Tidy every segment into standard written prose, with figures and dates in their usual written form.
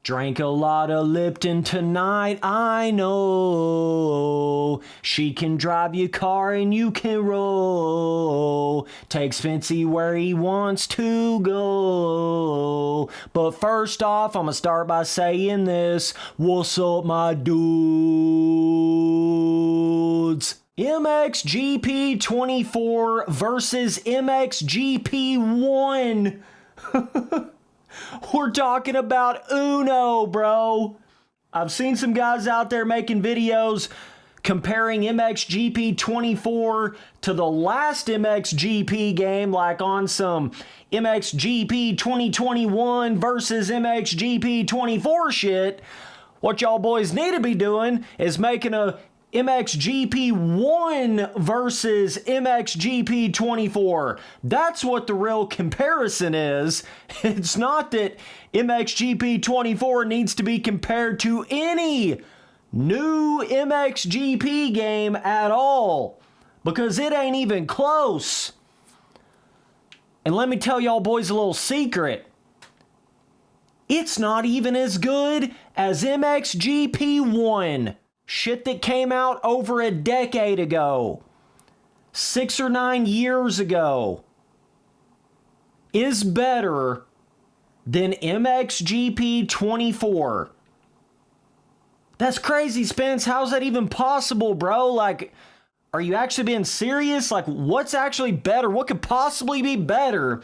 Drank a lot of Lipton tonight, I know. She can drive your car and you can roll. Takes Fancy where he wants to go. But first off, I'ma start by saying this. What's up, my dudes? MXGP 24 versus MXGP 1. We're talking about Uno, bro. I've seen some guys out there making videos comparing MXGP 24 to the last MXGP game, like on some MXGP 2021 versus MXGP 24 shit. What y'all boys need to be doing is making a MXGP 1 versus MXGP 24. That's what the real comparison is. It's not that MXGP 24 needs to be compared to any new MXGP game at all, because it ain't even close. And let me tell y'all boys a little secret. It's not even as good as MXGP 1. Shit that came out over a decade ago, 6 or 9 years ago, is better than MXGP 24. That's crazy, Spence. How's that even possible, bro? Like, are you actually being serious? Like, what's actually better? What could possibly be better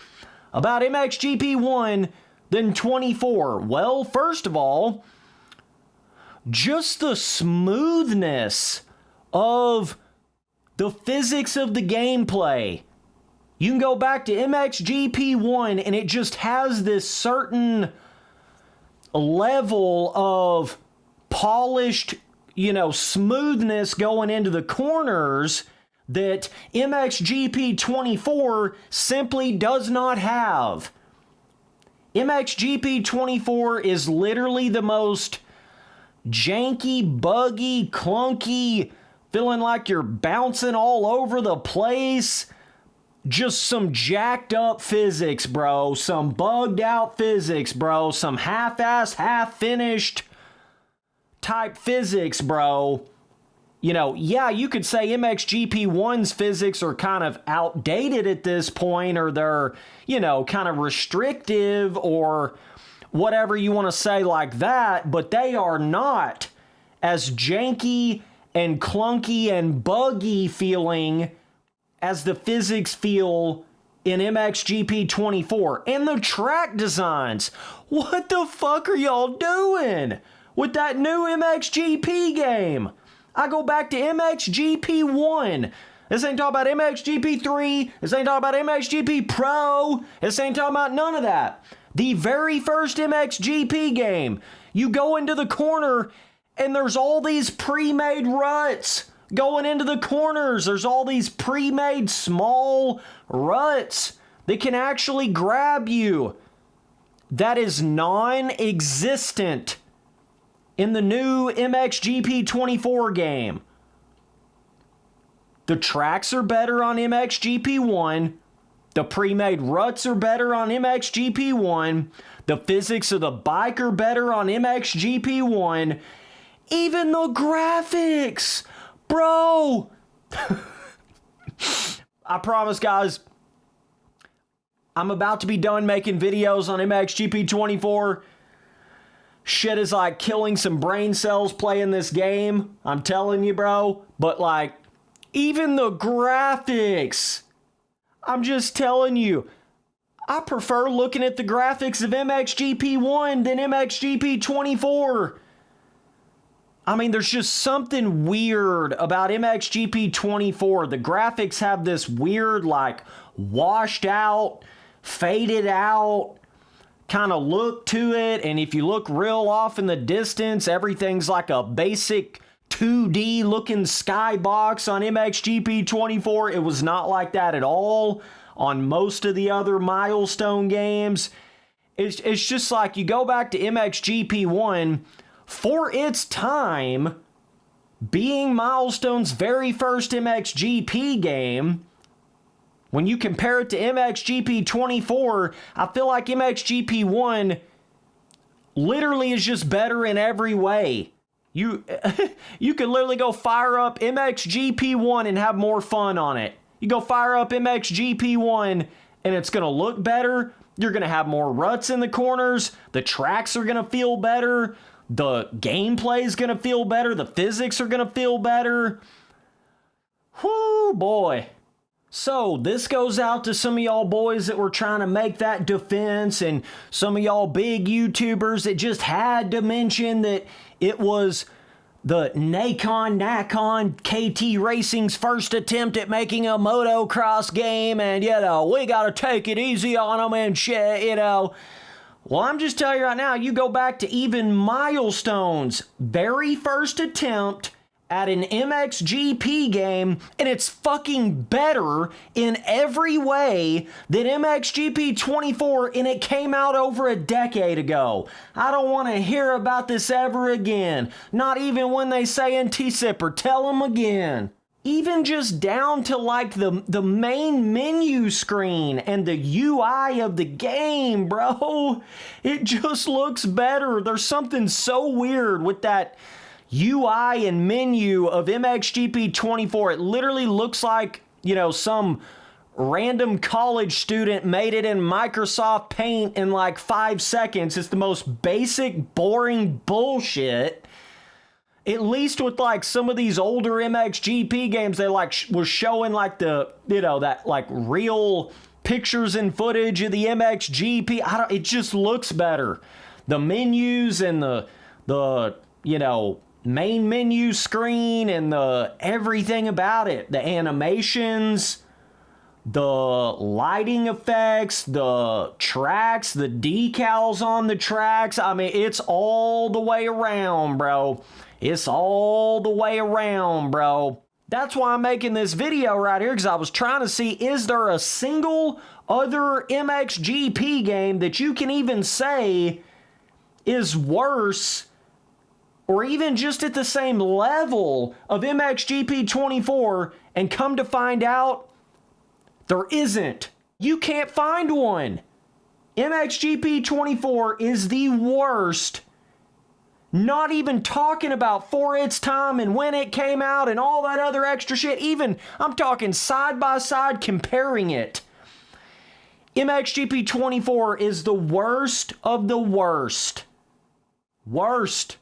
about MXGP 1 than 24? Well, first of all, just the smoothness of the physics of the gameplay. You can go back to MXGP 1 and it just has this certain level of polished, smoothness going into the corners that MXGP 24 simply does not have. MXGP 24 is literally the most janky, buggy, clunky, feeling like you're bouncing all over the place. Just some jacked up physics, bro. Some bugged out physics, bro. Some half-assed, half-finished type physics, bro. Yeah, you could say MXGP 1's physics are kind of outdated at this point, or they're, kind of restrictive, or whatever you want to say like that, but they are not as janky and clunky and buggy feeling as the physics feel in MXGP 24. And the track designs, what the fuck are y'all doing with that new MXGP game? I go back to MXGP 1. This ain't talking about MXGP 3. This ain't talking about MXGP Pro. This ain't talking about none of that. The very first MXGP game, you go into the corner and there's all these pre-made ruts going into the corners. There's all these pre-made small ruts that can actually grab you. That is non-existent in the new MXGP 24 game. The tracks are better on MXGP 1. The pre-made ruts are better on MXGP 1. The physics of the bike are better on MXGP 1. Even the graphics, bro. I promise, guys, I'm about to be done making videos on MXGP 24. Shit is like killing some brain cells playing this game. I'm telling you, bro. But like, even the graphics, I'm just telling you, I prefer looking at the graphics of MXGP 1 than MXGP 24. I mean, there's just something weird about MXGP 24. The graphics have this weird, like, washed out, faded out kind of look to it. And if you look real off in the distance, everything's like a basic 2D looking skybox on MXGP 24. It was not like that at all on most of the other Milestone games. It's just like you go back to MXGP 1 for its time, being Milestone's very first MXGP game. When you compare it to MXGP 24, I feel like MXGP 1 literally is just better in every way. You you could literally go fire up MXGP1 and have more fun on it. You go fire up MXGP1 and it's going to look better. You're going to have more ruts in the corners. The tracks are going to feel better. The gameplay is going to feel better. The physics are going to feel better. Whoo, boy. So this goes out to some of y'all boys that were trying to make that defense, and some of y'all big YouTubers that just had to mention that it was the Nakon KT Racing's first attempt at making a motocross game, and, you know, we got to take it easy on them and shit, you know. Well, I'm just telling you right now, you go back to even Milestone's very first attempt at an MXGP game, and it's fucking better in every way than MXGP 24, and it came out over a decade ago. I don't want to hear about this ever again. Not even when they say in T-Sipper, tell them again. Even just down to like the main menu screen and the UI of the game, bro. It just looks better. There's something so weird with that UI and menu of MXGP 24. It literally looks like, you know, some random college student made it in Microsoft Paint in like 5 seconds. It's the most basic, boring bullshit. At least with like some of these older MXGP games, they like was showing like the, you know, that like real pictures and footage of the MXGP. It just looks better. The menus and the you know, main menu screen and the everything about it, the animations, the lighting effects, the tracks, the decals on the tracks. I mean, it's all the way around, bro. It's all the way around, bro. That's why I'm making this video right here, because I was trying to see, is there a single other MXGP game that you can even say is worse or even just at the same level of MXGP 24, and come to find out, there isn't. You can't find one. MXGP 24 is the worst. Not even talking about for its time and when it came out and all that other extra shit. Even, I'm talking side by side comparing it. MXGP 24 is the worst of the worst. Worst.